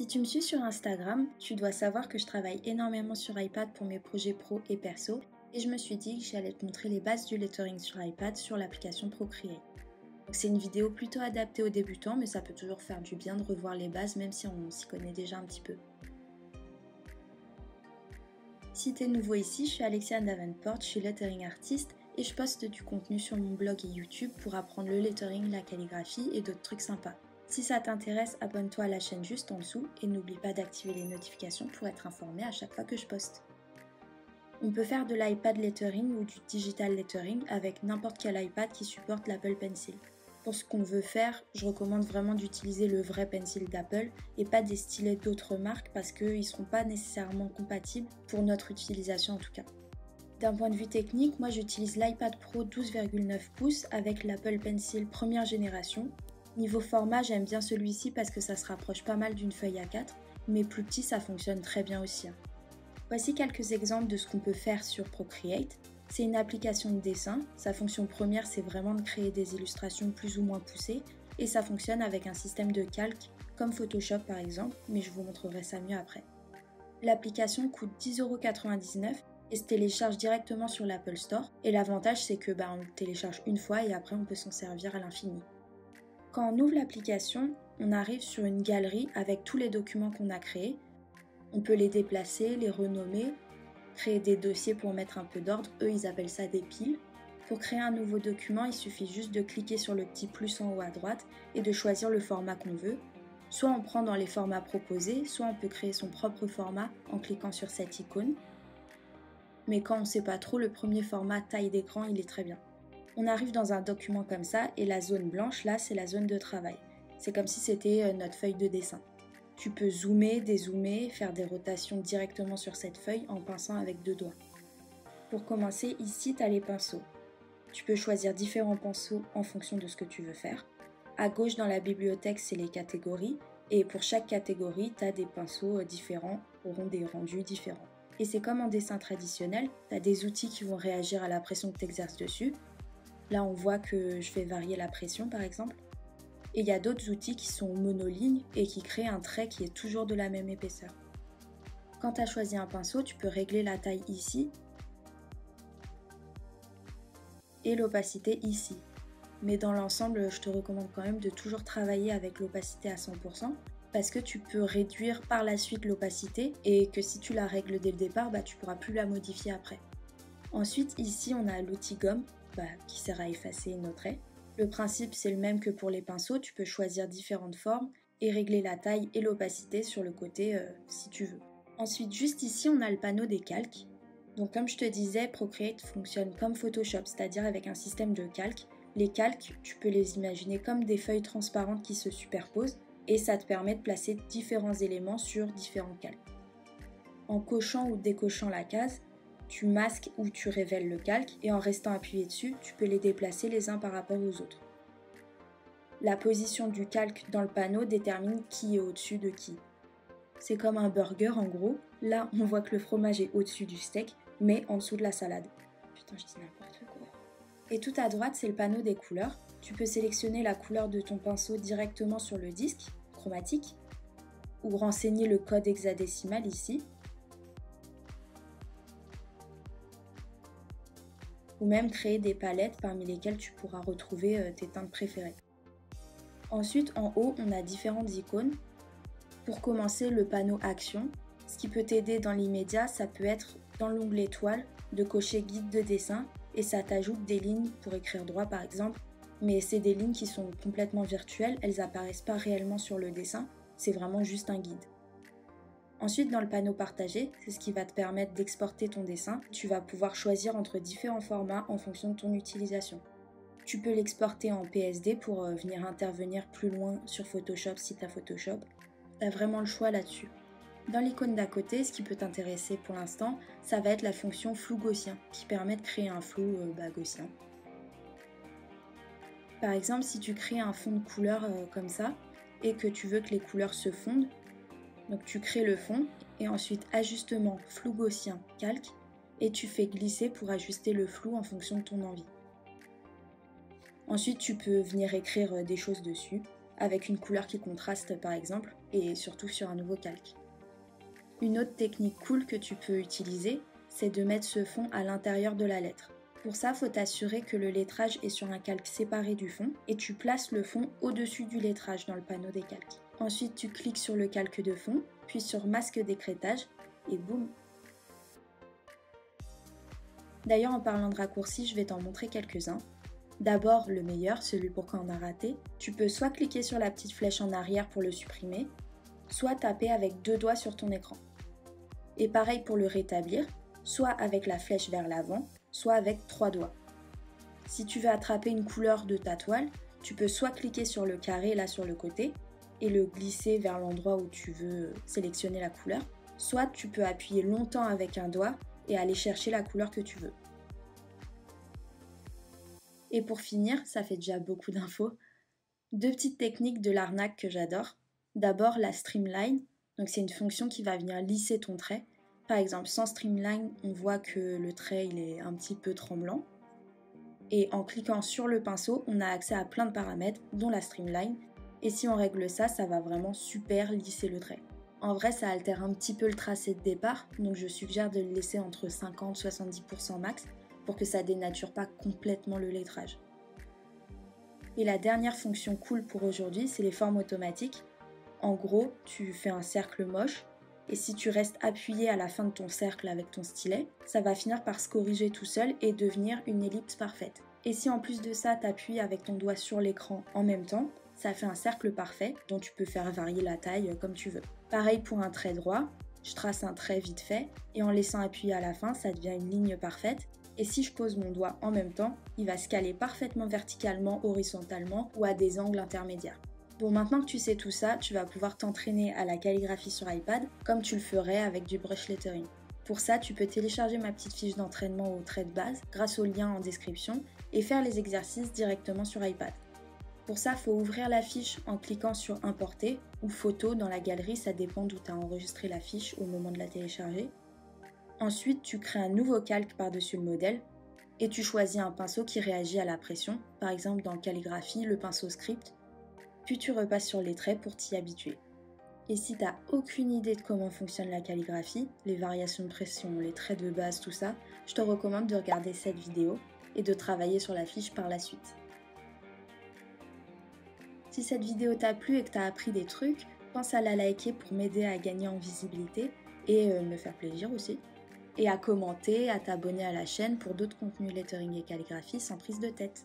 Si tu me suis sur Instagram, tu dois savoir que je travaille énormément sur iPad pour mes projets pro et perso et je me suis dit que j'allais te montrer les bases du lettering sur iPad sur l'application Procreate. Donc c'est une vidéo plutôt adaptée aux débutants mais ça peut toujours faire du bien de revoir les bases même si on s'y connaît déjà un petit peu. Si tu es nouveau ici, je suis Alexia Davenport, je suis lettering artiste et je poste du contenu sur mon blog et YouTube pour apprendre le lettering, la calligraphie et d'autres trucs sympas. Si ça t'intéresse, abonne-toi à la chaîne juste en dessous et n'oublie pas d'activer les notifications pour être informé à chaque fois que je poste. On peut faire de l'iPad lettering ou du digital lettering avec n'importe quel iPad qui supporte l'Apple Pencil. Pour ce qu'on veut faire, je recommande vraiment d'utiliser le vrai pencil d'Apple et pas des stylets d'autres marques parce qu'ils ne seront pas nécessairement compatibles pour notre utilisation en tout cas. D'un point de vue technique, moi j'utilise l'iPad Pro 12,9 pouces avec l'Apple Pencil première génération. Niveau format, j'aime bien celui-ci parce que ça se rapproche pas mal d'une feuille A4, mais plus petit ça fonctionne très bien aussi. Voici quelques exemples de ce qu'on peut faire sur Procreate. C'est une application de dessin, sa fonction première c'est vraiment de créer des illustrations plus ou moins poussées et ça fonctionne avec un système de calque comme Photoshop par exemple, mais je vous montrerai ça mieux après. L'application coûte 10,99 € et se télécharge directement sur l'Apple Store et l'avantage c'est que on le télécharge une fois et après on peut s'en servir à l'infini. Quand on ouvre l'application, on arrive sur une galerie avec tous les documents qu'on a créés. On peut les déplacer, les renommer, créer des dossiers pour mettre un peu d'ordre. Eux, ils appellent ça des piles. Pour créer un nouveau document, il suffit juste de cliquer sur le petit plus en haut à droite et de choisir le format qu'on veut. Soit on prend dans les formats proposés, soit on peut créer son propre format en cliquant sur cette icône. Mais quand on ne sait pas trop, le premier format taille d'écran, il est très bien. On arrive dans un document comme ça et la zone blanche là c'est la zone de travail. C'est comme si c'était notre feuille de dessin. Tu peux zoomer, dézoomer, faire des rotations directement sur cette feuille en pinçant avec 2 doigts. Pour commencer, ici tu as les pinceaux. Tu peux choisir différents pinceaux en fonction de ce que tu veux faire. À gauche dans la bibliothèque c'est les catégories et pour chaque catégorie tu as des pinceaux différents, auront des rendus différents. Et c'est comme en dessin traditionnel, tu as des outils qui vont réagir à la pression que tu exerces dessus. Là, on voit que je fais varier la pression, par exemple. Et il y a d'autres outils qui sont monolignes et qui créent un trait qui est toujours de la même épaisseur. Quand tu as choisi un pinceau, tu peux régler la taille ici et l'opacité ici. Mais dans l'ensemble, je te recommande quand même de toujours travailler avec l'opacité à 100% parce que tu peux réduire par la suite l'opacité et que si tu la règles dès le départ, tu pourras plus la modifier après. Ensuite, ici, on a l'outil gomme qui sert à effacer nos traits. Le principe c'est le même que pour les pinceaux, tu peux choisir différentes formes et régler la taille et l'opacité sur le côté si tu veux. Ensuite juste ici on a le panneau des calques. Donc comme je te disais, Procreate fonctionne comme Photoshop, c'est-à-dire avec un système de calques. Les calques, tu peux les imaginer comme des feuilles transparentes qui se superposent et ça te permet de placer différents éléments sur différents calques. En cochant ou décochant la case, tu masques ou tu révèles le calque et en restant appuyé dessus, tu peux les déplacer les uns par rapport aux autres. La position du calque dans le panneau détermine qui est au-dessus de qui. C'est comme un burger en gros. Là, on voit que le fromage est au-dessus du steak, mais en dessous de la salade. Putain, je dis n'importe quoi. Et tout à droite, c'est le panneau des couleurs. Tu peux sélectionner la couleur de ton pinceau directement sur le disque chromatique ou renseigner le code hexadécimal ici. Ou même créer des palettes parmi lesquelles tu pourras retrouver tes teintes préférées. Ensuite, en haut, on a différentes icônes. Pour commencer, le panneau Action. Ce qui peut t'aider dans l'immédiat, ça peut être dans l'onglet Toile de cocher Guide de dessin et ça t'ajoute des lignes pour écrire droit par exemple. Mais c'est des lignes qui sont complètement virtuelles, elles n'apparaissent pas réellement sur le dessin, c'est vraiment juste un guide. Ensuite, dans le panneau partagé, c'est ce qui va te permettre d'exporter ton dessin. Tu vas pouvoir choisir entre différents formats en fonction de ton utilisation. Tu peux l'exporter en PSD pour venir intervenir plus loin sur Photoshop si tu as Photoshop. Tu as vraiment le choix là-dessus. Dans l'icône d'à côté, ce qui peut t'intéresser pour l'instant, ça va être la fonction flou gaussien qui permet de créer un flou gaussien. Par exemple, si tu crées un fond de couleur comme ça et que tu veux que les couleurs se fondent, donc tu crées le fond et ensuite ajustement flou gaussien calque et tu fais glisser pour ajuster le flou en fonction de ton envie. Ensuite tu peux venir écrire des choses dessus avec une couleur qui contraste par exemple, et surtout sur un nouveau calque. Une autre technique cool que tu peux utiliser, c'est de mettre ce fond à l'intérieur de la lettre. Pour ça, il faut t'assurer que le lettrage est sur un calque séparé du fond et tu places le fond au-dessus du lettrage dans le panneau des calques. Ensuite, tu cliques sur le calque de fond, puis sur masque d'écrêtage et boum. D'ailleurs, en parlant de raccourcis, je vais t'en montrer quelques-uns. D'abord, le meilleur, celui pour quand on a raté. Tu peux soit cliquer sur la petite flèche en arrière pour le supprimer, soit taper avec 2 doigts sur ton écran. Et pareil pour le rétablir, soit avec la flèche vers l'avant, soit avec 3 doigts. Si tu veux attraper une couleur de ta toile, tu peux soit cliquer sur le carré là sur le côté et le glisser vers l'endroit où tu veux sélectionner la couleur, soit tu peux appuyer longtemps avec un doigt et aller chercher la couleur que tu veux. Et pour finir, ça fait déjà beaucoup d'infos, 2 petites techniques de l'arnaque que j'adore. D'abord la streamline, donc c'est une fonction qui va venir lisser ton trait. Par exemple, sans streamline, on voit que le trait il est un petit peu tremblant. Et en cliquant sur le pinceau, on a accès à plein de paramètres, dont la streamline. Et si on règle ça, ça va vraiment super lisser le trait. En vrai, ça altère un petit peu le tracé de départ, donc je suggère de le laisser entre 50 et 70% max pour que ça dénature pas complètement le lettrage. Et la dernière fonction cool pour aujourd'hui, c'est les formes automatiques. En gros, tu fais un cercle moche, et si tu restes appuyé à la fin de ton cercle avec ton stylet, ça va finir par se corriger tout seul et devenir une ellipse parfaite. Et si en plus de ça, tu appuies avec ton doigt sur l'écran en même temps, ça fait un cercle parfait dont tu peux faire varier la taille comme tu veux. Pareil pour un trait droit, je trace un trait vite fait et en laissant appuyer à la fin, ça devient une ligne parfaite. Et si je pose mon doigt en même temps, il va se caler parfaitement verticalement, horizontalement ou à des angles intermédiaires. Bon, maintenant que tu sais tout ça, tu vas pouvoir t'entraîner à la calligraphie sur iPad comme tu le ferais avec du brush lettering. Pour ça, tu peux télécharger ma petite fiche d'entraînement au trait de base grâce au lien en description et faire les exercices directement sur iPad. Pour ça, il faut ouvrir la fiche en cliquant sur Importer ou Photo dans la galerie, ça dépend d'où tu as enregistré la fiche au moment de la télécharger. Ensuite, tu crées un nouveau calque par-dessus le modèle et tu choisis un pinceau qui réagit à la pression, par exemple dans calligraphie, le pinceau script. Puis tu repasses sur les traits pour t'y habituer. Et si t'as aucune idée de comment fonctionne la calligraphie, les variations de pression, les traits de base, tout ça, je te recommande de regarder cette vidéo et de travailler sur la fiche par la suite. Si cette vidéo t'a plu et que t'as appris des trucs, pense à la liker pour m'aider à gagner en visibilité et me faire plaisir aussi. Et à commenter, à t'abonner à la chaîne pour d'autres contenus lettering et calligraphie sans prise de tête.